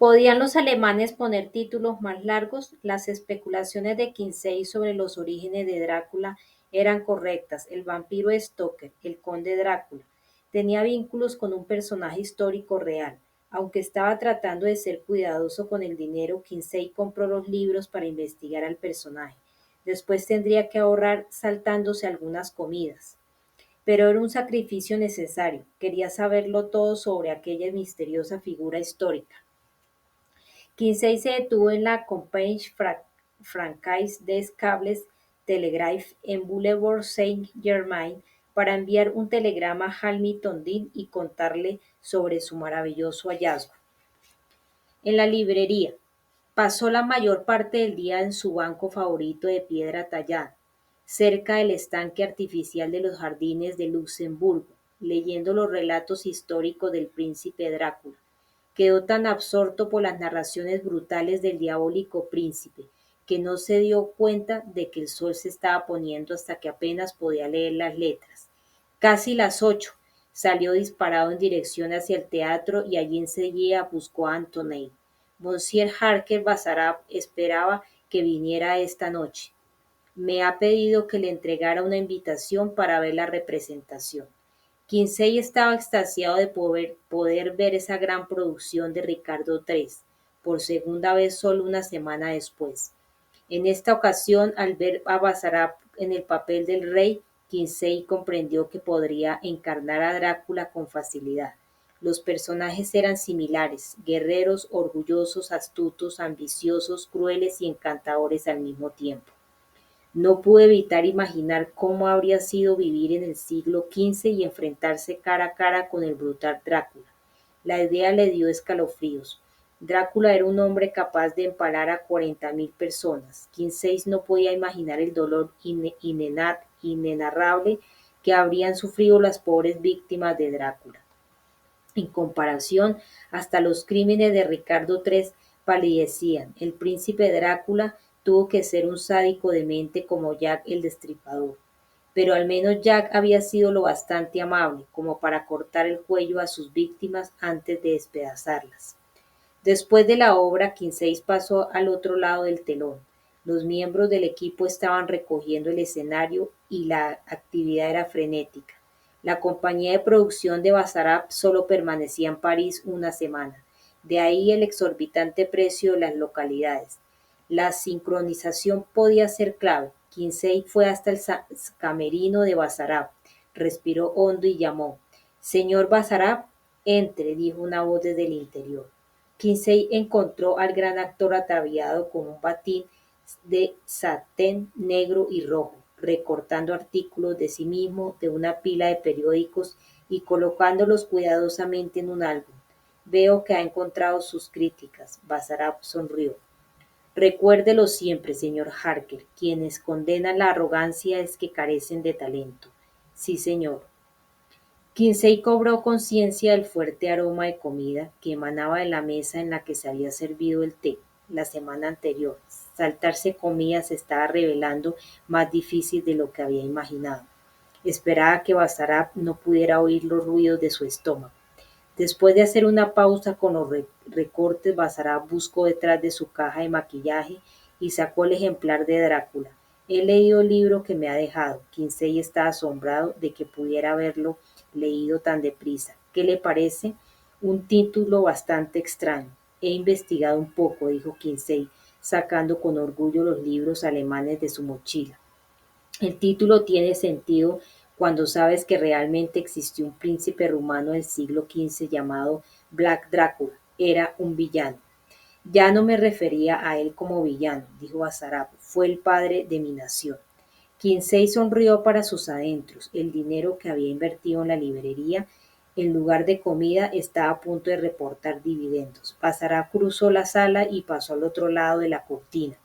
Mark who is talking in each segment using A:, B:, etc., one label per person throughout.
A: ¿Podían los alemanes poner títulos más largos? Las especulaciones de Kinsey sobre los orígenes de Drácula eran correctas. El vampiro Stoker, el conde Drácula, tenía vínculos con un personaje histórico real. Aunque estaba tratando de ser cuidadoso con el dinero, Kinsey compró los libros para investigar al personaje. Después tendría que ahorrar saltándose algunas comidas. Pero era un sacrificio necesario. Quería saberlo todo sobre aquella misteriosa figura histórica. Kinsey se detuvo en la Compagnie Francaise des Cables Telegraph en Boulevard Saint-Germain para enviar un telegrama a Hamilton Dean y contarle sobre su maravilloso hallazgo. En la librería, pasó la mayor parte del día en su banco favorito de piedra tallada, cerca del estanque artificial de los jardines de Luxemburgo, leyendo los relatos históricos del príncipe Drácula. Quedó tan absorto por las narraciones brutales del diabólico príncipe, que no se dio cuenta de que el sol se estaba poniendo hasta que apenas podía leer las letras. Casi las 8. Salió disparado en dirección hacia el teatro y allí enseguida buscó a Antoine. Monsieur Harker Basarab esperaba que viniera esta noche. Me ha pedido que le entregara una invitación para ver la representación. Kinsey estaba extasiado de poder ver esa gran producción de Ricardo III, por segunda vez solo una semana después. En esta ocasión, al ver a Basarab en el papel del rey, Kinsey comprendió que podría encarnar a Drácula con facilidad. Los personajes eran similares, guerreros, orgullosos, astutos, ambiciosos, crueles y encantadores al mismo tiempo. No pude evitar imaginar cómo habría sido vivir en el siglo XV y enfrentarse cara a cara con el brutal Drácula. La idea le dio escalofríos. Drácula era un hombre capaz de empalar a 40.000 personas. Kinsey no podía imaginar el dolor inenarrable que habrían sufrido las pobres víctimas de Drácula. En comparación, hasta los crímenes de Ricardo III palidecían. El príncipe Drácula tuvo que ser un sádico demente como Jack el Destripador. Pero al menos Jack había sido lo bastante amable como para cortar el cuello a sus víctimas antes de despedazarlas. Después de la obra, Kinsey pasó al otro lado del telón. Los miembros del equipo estaban recogiendo el escenario y la actividad era frenética. La compañía de producción de Basarab solo permanecía en París una semana. De ahí el exorbitante precio de las localidades. La sincronización podía ser clave. Kinsey fue hasta el camerino de Basarab, respiró hondo y llamó. «Señor Basarab, entre», dijo una voz desde el interior. Kinsey encontró al gran actor ataviado con un batín de satén negro y rojo, recortando artículos de sí mismo de una pila de periódicos y colocándolos cuidadosamente en un álbum. «Veo que ha encontrado sus críticas». Basarab sonrió. «Recuérdelo siempre, señor Harker. Quienes condenan la arrogancia es que carecen de talento». «Sí, señor». Kinsey cobró conciencia del fuerte aroma de comida que emanaba de la mesa en la que se había servido el té la semana anterior. Saltarse comida se estaba revelando más difícil de lo que había imaginado. Esperaba que Basarab no pudiera oír los ruidos de su estómago. Después de hacer una pausa con los recortes, Basarab buscó detrás de su caja de maquillaje y sacó el ejemplar de Drácula. «He leído el libro que me ha dejado». Kinsey está asombrado de que pudiera haberlo leído tan deprisa. «¿Qué le parece? Un título bastante extraño». «He investigado un poco», dijo Kinsey, sacando con orgullo los libros alemanes de su mochila. «El título tiene sentido cuando sabes que realmente existió un príncipe rumano del siglo XV llamado Black Drácula. Era un villano». «Ya no me refería a él como villano», dijo Basarab. «Fue el padre de mi nación». Kinsey sonrió para sus adentros. El dinero que había invertido en la librería, en lugar de comida, estaba a punto de reportar dividendos. Basarab cruzó la sala y pasó al otro lado de la cortina,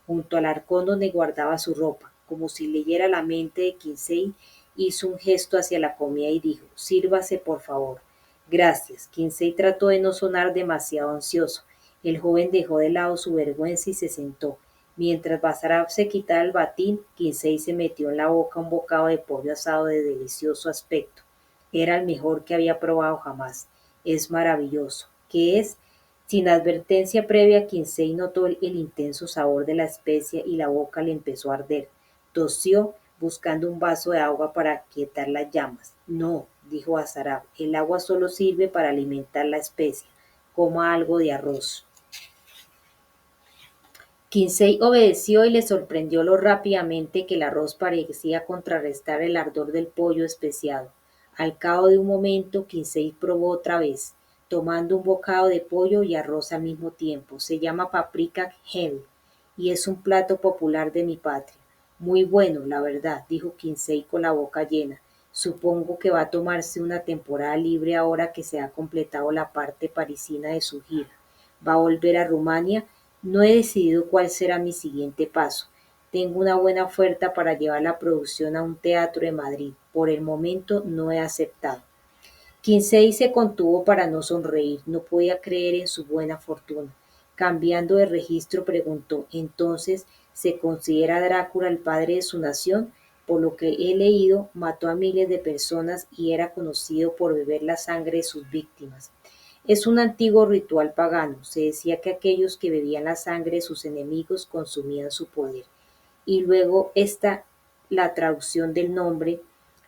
A: junto al arcón donde guardaba su ropa. Como si leyera la mente de Kinsey, hizo un gesto hacia la comida y dijo: «Sírvase, por favor». «Gracias». Kinsey trató de no sonar demasiado ansioso. El joven dejó de lado su vergüenza y se sentó. Mientras Basarab se quitaba el batín, Kinsey se metió en la boca un bocado de pollo asado de delicioso aspecto. Era el mejor que había probado jamás. «Es maravilloso». «¿Qué es?» Sin advertencia previa, Quincey notó el intenso sabor de la especia y la boca le empezó a arder. Tosió, buscando un vaso de agua para quietar las llamas. No, dijo Azarab, el agua solo sirve para alimentar la especia. Coma algo de arroz. Quincey obedeció y le sorprendió lo rápidamente que el arroz parecía contrarrestar el ardor del pollo especiado. Al cabo de un momento, Quincey probó otra vez, tomando un bocado de pollo y arroz al mismo tiempo. Se llama paprika gel y es un plato popular de mi patria. Muy bueno, la verdad, dijo Quincey con la boca llena. Supongo que va a tomarse una temporada libre ahora que se ha completado la parte parisina de su gira. Va a volver a Rumania. No he decidido cuál será mi siguiente paso. Tengo una buena oferta para llevar la producción a un teatro de Madrid. Por el momento no he aceptado. Quincey se contuvo para no sonreír. No podía creer en su buena fortuna. Cambiando de registro, preguntó: ¿Entonces se considera Drácula el padre de su nación? Por lo que he leído, mató a miles de personas y era conocido por beber la sangre de sus víctimas. Es un antiguo ritual pagano. Se decía que aquellos que bebían la sangre de sus enemigos consumían su poder. Y luego está la traducción del nombre,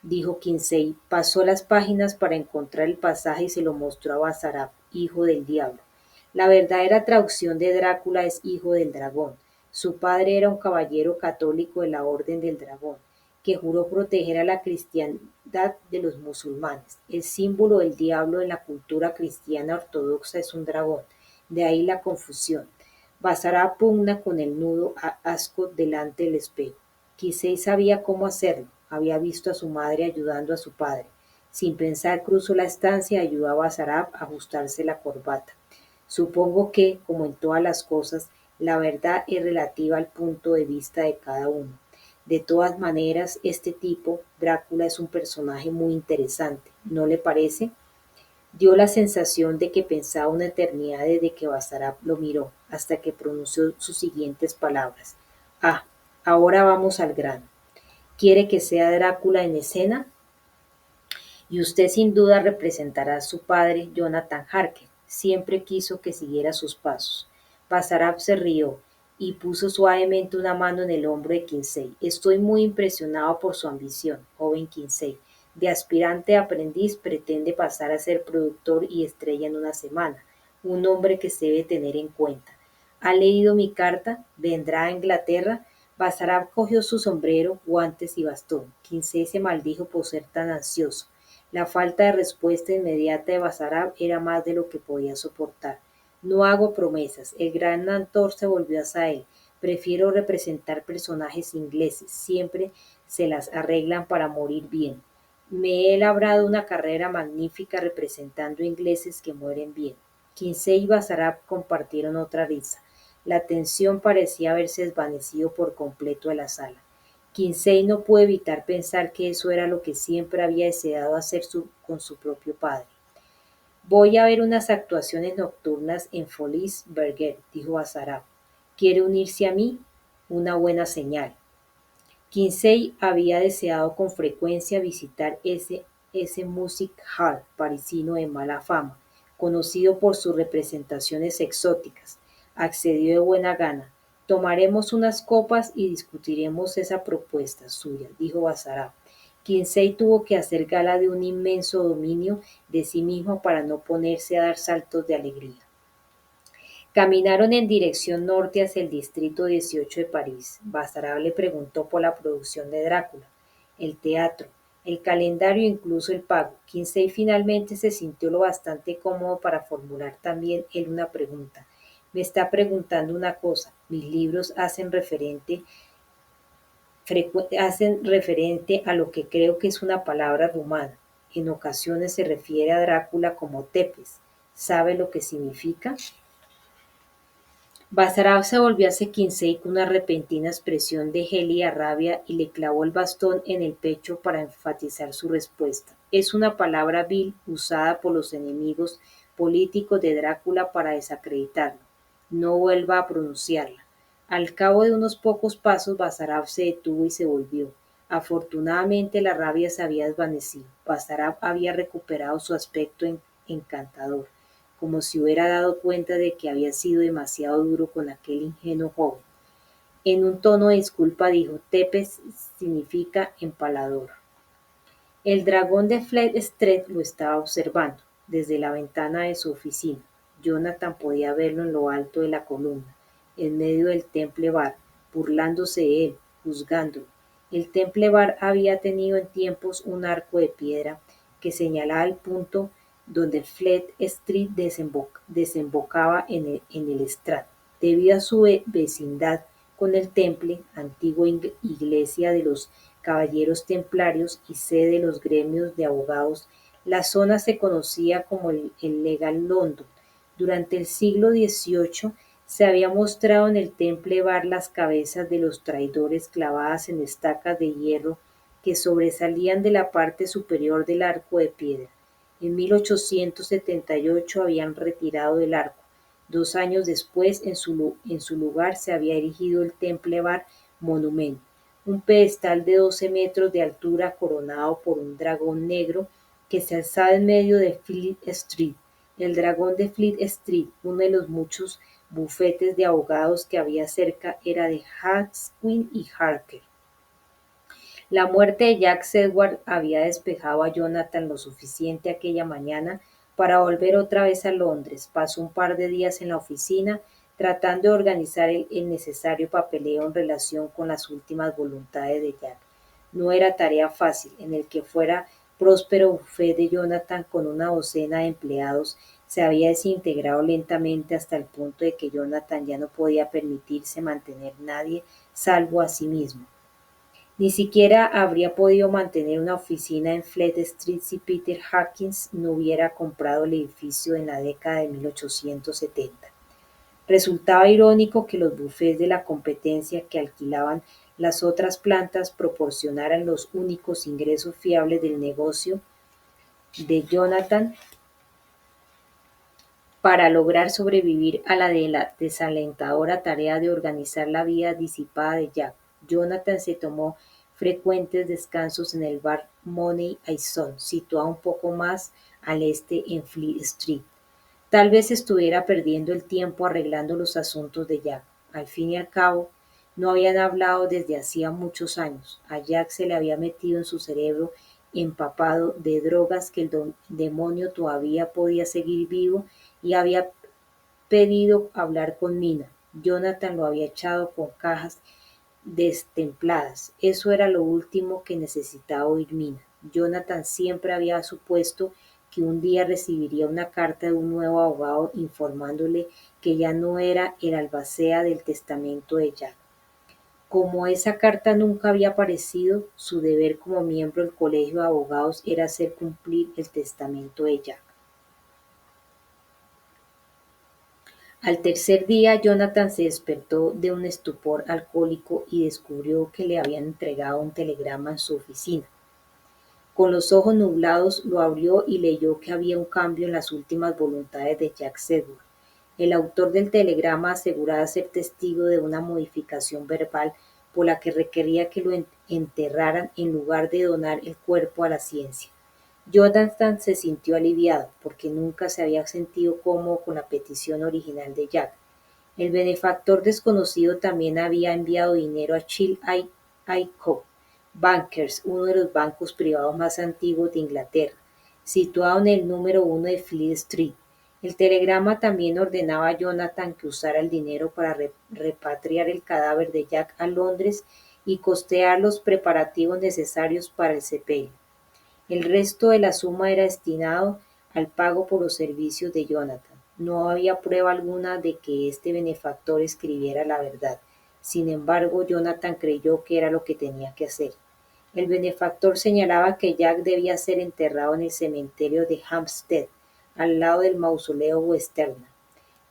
A: dijo Quincey. Pasó las páginas para encontrar el pasaje y se lo mostró a Basarab, hijo del diablo. La verdadera traducción de Drácula es hijo del dragón. Su padre era un caballero católico de la Orden del Dragón, que juró proteger a la cristiandad de los musulmanes. El símbolo del diablo en la cultura cristiana ortodoxa es un dragón, de ahí la confusión. Basarab pugna con el nudo a asco delante del espejo. Kisei sabía cómo hacerlo. Había visto a su madre ayudando a su padre. Sin pensar cruzó la estancia y ayudó a Basarab a ajustarse la corbata. Supongo que, como en todas las cosas, la verdad es relativa al punto de vista de cada uno. De todas maneras, este tipo, Drácula, es un personaje muy interesante, ¿no le parece? Dio la sensación de que pensaba una eternidad desde que Basarab lo miró, hasta que pronunció sus siguientes palabras. Ah, ahora vamos al grano. ¿Quiere que sea Drácula en escena? Y usted sin duda representará a su padre, Jonathan Harker. Siempre quiso que siguiera sus pasos. Basarab se rió y puso suavemente una mano en el hombro de Quincey. Estoy muy impresionado por su ambición, joven Quincey. De aspirante a aprendiz pretende pasar a ser productor y estrella en una semana. Un hombre que se debe tener en cuenta. ¿Ha leído mi carta? ¿Vendrá a Inglaterra? Basarab cogió su sombrero, guantes y bastón. Quincey se maldijo por ser tan ansioso. La falta de respuesta inmediata de Basarab era más de lo que podía soportar. No hago promesas. El gran actor se volvió hacia él. Prefiero representar personajes ingleses. Siempre se las arreglan para morir bien. Me he labrado una carrera magnífica representando ingleses que mueren bien. Quincey y Basarab compartieron otra risa. La tensión parecía haberse desvanecido por completo de la sala. Quincey no pudo evitar pensar que eso era lo que siempre había deseado hacer con su propio padre. Voy a ver unas actuaciones nocturnas en Folies Bergère, dijo Basarab. ¿Quiere unirse a mí? Una buena señal. Quincey había deseado con frecuencia visitar ese music hall parisino de mala fama, conocido por sus representaciones exóticas. Accedió de buena gana. Tomaremos unas copas y discutiremos esa propuesta suya, dijo Basarab. Quincey tuvo que hacer gala de un inmenso dominio de sí mismo para no ponerse a dar saltos de alegría. Caminaron en dirección norte hacia el distrito 18 de París. Basarab le preguntó por la producción de Drácula, el teatro, el calendario e incluso el pago. Quincey finalmente se sintió lo bastante cómodo para formular también él una pregunta. Me está preguntando una cosa. Mis libros hacen referente a lo que creo que es una palabra rumana. En ocasiones se refiere a Drácula como Tepes. ¿Sabe lo que significa? Basarab se volvió hacia Quincey con una repentina expresión de gélida rabia y le clavó el bastón en el pecho para enfatizar su respuesta. Es una palabra vil usada por los enemigos políticos de Drácula para desacreditarlo. No vuelva a pronunciarla. Al cabo de unos pocos pasos, Basarab se detuvo y se volvió. Afortunadamente la rabia se había desvanecido. Basarab había recuperado su aspecto encantador, como si hubiera dado cuenta de que había sido demasiado duro con aquel ingenuo joven. En un tono de disculpa dijo: Tepes significa empalador. El dragón de Fleet Street lo estaba observando desde la ventana de su oficina. Jonathan podía verlo en lo alto de la columna, en medio del Temple Bar, burlándose de él, juzgándolo. El Temple Bar había tenido en tiempos un arco de piedra que señalaba el punto donde Fleet Street desembocaba en el Strand. Debido a su vecindad con el Temple, antigua iglesia de los caballeros templarios y sede de los gremios de abogados, la zona se conocía como el Legal London. Durante el siglo XVIII se había mostrado en el Temple Bar las cabezas de los traidores clavadas en estacas de hierro que sobresalían de la parte superior del arco de piedra. En 1878 habían retirado el arco. 2 años después, en su lugar se había erigido el Temple Bar Monument, un pedestal de 12 metros de altura coronado por un dragón negro que se alzaba en medio de Fleet Street. El dragón de Fleet Street, uno de los muchos bufetes de abogados que había cerca, era de Haskin y Harker. La muerte de Jack Sedgwick había despejado a Jonathan lo suficiente aquella mañana para volver otra vez a Londres. Pasó un par de días en la oficina tratando de organizar el necesario papeleo en relación con las últimas voluntades de Jack. No era tarea fácil. En el que fuera próspero bufete de Jonathan, con una docena de empleados, se había desintegrado lentamente hasta el punto de que Jonathan ya no podía permitirse mantener nadie salvo a sí mismo. Ni siquiera habría podido mantener una oficina en Fleet Street si Peter Hawkins no hubiera comprado el edificio en la década de 1870. Resultaba irónico que los bufetes de la competencia que alquilaban las otras plantas proporcionaran los únicos ingresos fiables del negocio de Jonathan para lograr sobrevivir a la desalentadora tarea de organizar la vida disipada de Jack. Jonathan se tomó frecuentes descansos en el bar Money I Son, situado un poco más al este en Fleet Street. Tal vez estuviera perdiendo el tiempo arreglando los asuntos de Jack. Al fin y al cabo, no habían hablado desde hacía muchos años. A Jack se le había metido en su cerebro empapado de drogas que el demonio todavía podía seguir vivo y había pedido hablar con Mina. Jonathan lo había echado con cajas destempladas. Eso era lo último que necesitaba oír Mina. Jonathan siempre había supuesto que un día recibiría una carta de un nuevo abogado informándole que ya no era el albacea del testamento de Jack. Como esa carta nunca había aparecido, su deber como miembro del colegio de abogados era hacer cumplir el testamento de Jack. Al tercer día, Jonathan se despertó de un estupor alcohólico y descubrió que le habían entregado un telegrama en su oficina. Con los ojos nublados lo abrió y leyó que había un cambio en las últimas voluntades de Jack Sedgwick. El autor del telegrama aseguraba ser testigo de una modificación verbal por la que requería que lo enterraran en lugar de donar el cuerpo a la ciencia. Jonathan se sintió aliviado, porque nunca se había sentido cómodo con la petición original de Jack. El benefactor desconocido también había enviado dinero a Chill I. Co. Bankers, uno de los bancos privados más antiguos de Inglaterra, situado en el número 1 de Fleet Street. El telegrama también ordenaba a Jonathan que usara el dinero para repatriar el cadáver de Jack a Londres y costear los preparativos necesarios para el sepelio. El resto de la suma era destinado al pago por los servicios de Jonathan. No había prueba alguna de que este benefactor escribiera la verdad. Sin embargo, Jonathan creyó que era lo que tenía que hacer. El benefactor señalaba que Jack debía ser enterrado en el cementerio de Hampstead, al lado del mausoleo Westerna.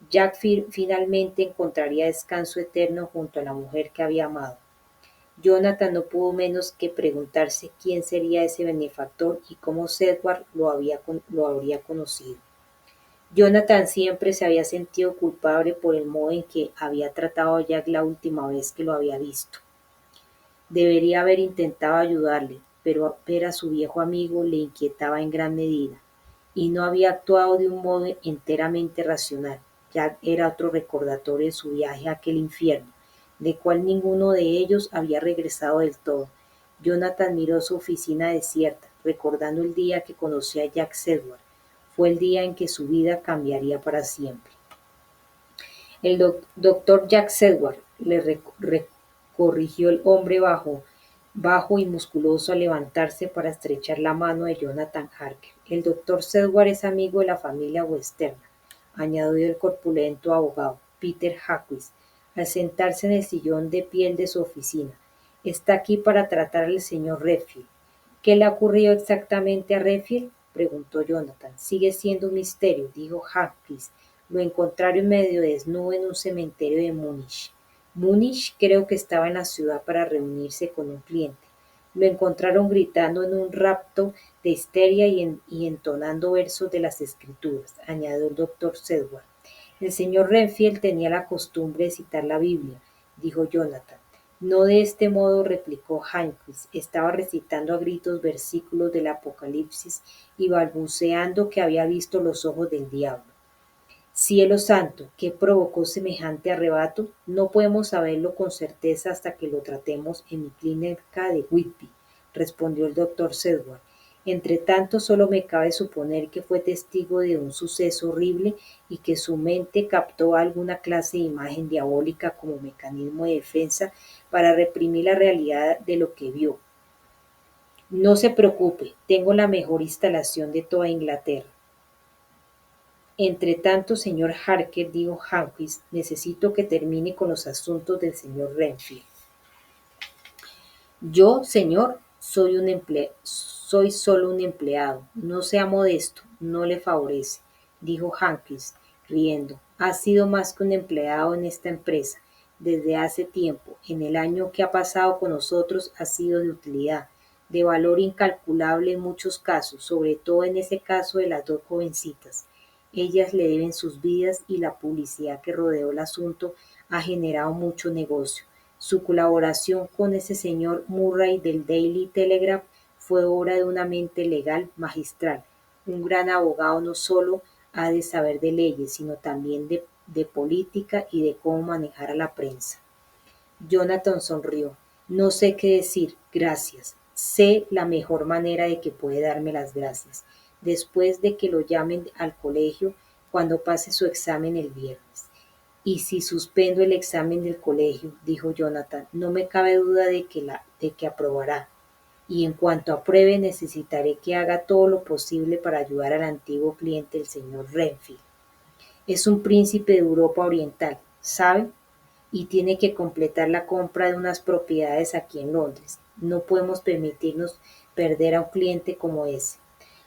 A: Jack finalmente encontraría descanso eterno junto a la mujer que había amado. Jonathan no pudo menos que preguntarse quién sería ese benefactor y cómo Sedgwick lo habría conocido. Jonathan siempre se había sentido culpable por el modo en que había tratado a Jack la última vez que lo había visto. Debería haber intentado ayudarle, pero ver a su viejo amigo le inquietaba en gran medida. y no había actuado de un modo enteramente racional. Jack era otro recordatorio de su viaje a aquel infierno, de cual ninguno de ellos había regresado del todo. Jonathan miró su oficina desierta, recordando el día que conoció a Jack Sedgwick. Fue el día en que su vida cambiaría para siempre. El doctor Jack Sedgwick le corrigió el hombre bajo y musculoso al levantarse para estrechar la mano de Jonathan Harker. El doctor Sedgwick es amigo de la familia Westerner, añadió el corpulento abogado, Peter Hawkins, al sentarse en el sillón de piel de su oficina. Está aquí para tratar al señor Redfield. ¿Qué le ha ocurrido exactamente a Redfield?, preguntó Jonathan. Sigue siendo un misterio, dijo Hawkins. Lo encontraron medio desnudo en un cementerio de Múnich. Múnich creo que estaba en la ciudad para reunirse con un cliente. Lo encontraron gritando en un rapto de histeria y entonando versos de las escrituras, añadió el doctor Sedgwick. El señor Renfield tenía la costumbre de citar la Biblia, dijo Jonathan. No de este modo, replicó Hawkins. Estaba recitando a gritos versículos del Apocalipsis y balbuceando que había visto los ojos del diablo. Cielo santo, ¿qué provocó semejante arrebato? No podemos saberlo con certeza hasta que lo tratemos en mi clínica de Whitby, respondió el doctor Sedgwick. Entretanto, solo me cabe suponer que fue testigo de un suceso horrible y que su mente captó alguna clase de imagen diabólica como mecanismo de defensa para reprimir la realidad de lo que vio. No se preocupe, tengo la mejor instalación de toda Inglaterra. Entretanto, señor Harker, dijo Hawkins, necesito que termine con los asuntos del señor Renfield. Yo, señor, soy solo un empleado. No sea modesto, no le favorece, dijo Hawkins, riendo. Ha sido más que un empleado en esta empresa desde hace tiempo. En el año que ha pasado con nosotros ha sido de utilidad, de valor incalculable en muchos casos, sobre todo en ese caso de las dos jovencitas. Ellas le deben sus vidas y la publicidad que rodeó el asunto ha generado mucho negocio. Su colaboración con ese señor Murray del Daily Telegraph fue obra de una mente legal magistral. Un gran abogado no solo ha de saber de leyes, sino también de política y de cómo manejar a la prensa. Jonathan sonrió. No sé qué decir, gracias. Sé la mejor manera de que puede darme las gracias. Después de que lo llamen al colegio cuando pase su examen el viernes. Y si suspendo el examen del colegio, dijo Jonathan, no me cabe duda de que aprobará. Y en cuanto apruebe, necesitaré que haga todo lo posible para ayudar al antiguo cliente, el señor Renfield. Es un príncipe de Europa Oriental, ¿sabe? Y tiene que completar la compra de unas propiedades aquí en Londres. No podemos permitirnos perder a un cliente como ese.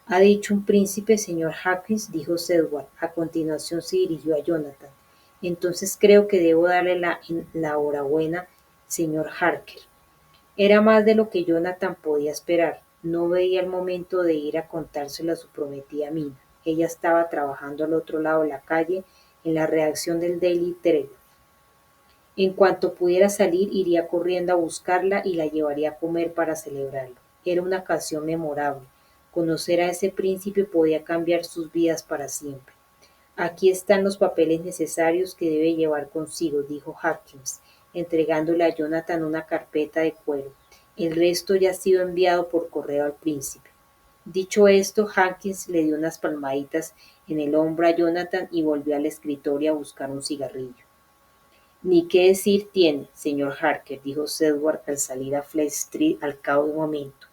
A: Ha dicho un príncipe, señor Hawkins, dijo Sedgwick. A continuación se dirigió a Jonathan. Entonces creo que debo darle la enhorabuena, señor Harker. Era más de lo que Jonathan podía esperar. No veía el momento de ir a contárselo a su prometida Mina. Ella estaba trabajando al otro lado de la calle, en la redacción del Daily Telegraph. En cuanto pudiera salir, iría corriendo a buscarla y la llevaría a comer para celebrarlo. Era una ocasión memorable. Conocer a ese príncipe podía cambiar sus vidas para siempre. Aquí están los papeles necesarios que debe llevar consigo, dijo Hawkins, entregándole a Jonathan una carpeta de cuero. El resto ya ha sido enviado por correo al príncipe. Dicho esto, Hawkins le dio unas palmaditas en el hombro a Jonathan y volvió al escritorio a buscar un cigarrillo. Ni qué decir tiene, señor Harker, dijo Sedgwick al salir a Fleet Street al cabo de un momento,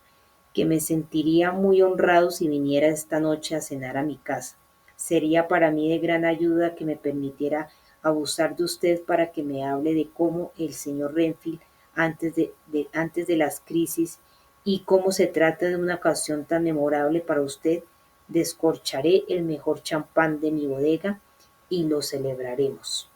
A: que me sentiría muy honrado si viniera esta noche a cenar a mi casa. Sería para mí de gran ayuda que me permitiera abusar de usted para que me hable de cómo el señor Renfield, antes de las crisis, y cómo se trata de una ocasión tan memorable para usted, descorcharé el mejor champán de mi bodega y lo celebraremos.